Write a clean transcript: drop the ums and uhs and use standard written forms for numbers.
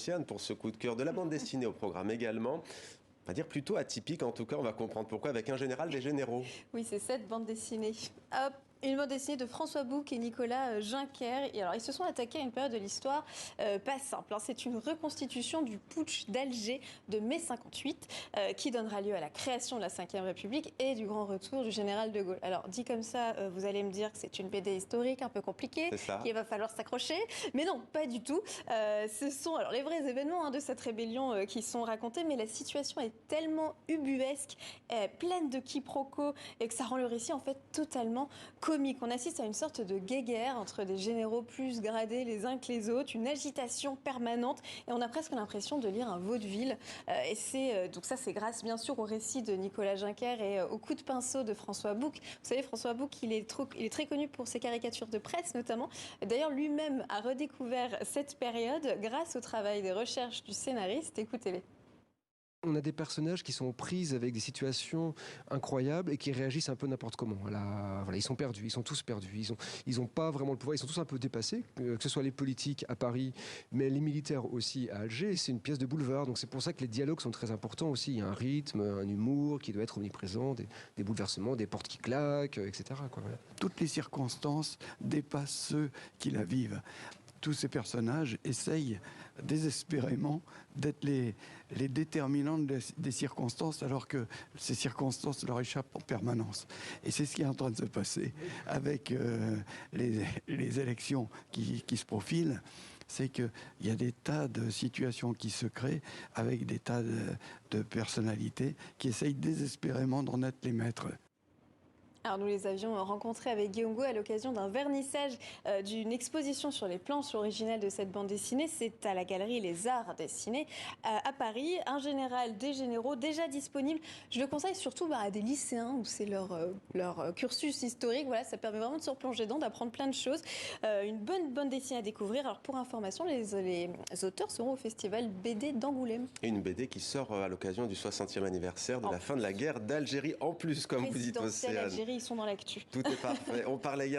Océane pour ce coup de cœur. De la bande dessinée au programme également. On va dire plutôt atypique, en tout cas, on va comprendre pourquoi, avec un général des généraux. Oui, c'est cette bande dessinée. Hop, une bande dessinée de François Bouc et Nicolas Juncker. Et alors, ils se sont attaqués à une période de l'histoire pas simple, hein. C'est une reconstitution du putsch d'Alger de mai 58 qui donnera lieu à la création de la Ve République et du grand retour du général de Gaulle. Alors, dit comme ça, vous allez me dire que c'est une BD historique un peu compliquée, qu'il va falloir s'accrocher. Mais non, pas du tout. Ce sont alors les vrais événements de cette rébellion qui sont racontés, mais la situation est tellement ubuesque, pleine de quiproquos, et que ça rend le récit en fait totalement comique. On assiste à une sorte de guéguerre entre des généraux plus gradés les uns que les autres, une agitation permanente, et on a presque l'impression de lire un vaudeville. Et c'est donc ça, c'est grâce bien sûr au récit de Nicolas Juncker et au coup de pinceau de François Bouc. Vous savez, François Bouc, il est très connu pour ses caricatures de presse notamment. D'ailleurs, lui-même a redécouvert cette période grâce au travail des recherches du scénariste. Écoutez-les. On a des personnages qui sont aux prises avec des situations incroyables et qui réagissent un peu n'importe comment. Voilà, ils sont perdus, ils sont tous perdus. Ils ont pas vraiment le pouvoir, ils sont tous un peu dépassés, que ce soit les politiques à Paris, mais les militaires aussi à Alger. C'est une pièce de boulevard, donc c'est pour ça que les dialogues sont très importants aussi. Il y a un rythme, un humour qui doit être omniprésent, des bouleversements, des portes qui claquent, etc. Voilà. Toutes les circonstances dépassent ceux qui la vivent. Tous ces personnages essayent désespérément d'être les déterminants des circonstances, alors que ces circonstances leur échappent en permanence. Et c'est ce qui est en train de se passer avec les élections qui se profilent. C'est qu'il y a des tas de situations qui se créent avec des tas de personnalités qui essayent désespérément d'en être les maîtres. Alors nous les avions rencontrés avec Guillaume Gou à l'occasion d'un vernissage d'une exposition sur les planches originales de cette bande dessinée. C'est à la galerie Les Arts Dessinés à Paris. Un général des généraux déjà disponible. Je le conseille surtout à des lycéens où c'est leur cursus historique. Voilà, ça permet vraiment de se replonger dedans, d'apprendre plein de choses. Une bonne bande dessinée à découvrir. Alors pour information, les auteurs seront au festival BD d'Angoulême. Et une BD qui sort à l'occasion du 60e anniversaire de la fin de la guerre d'Algérie en plus, comme vous dites, Océane. Ils sont dans l'actu. Tout est parfait. On parlait hier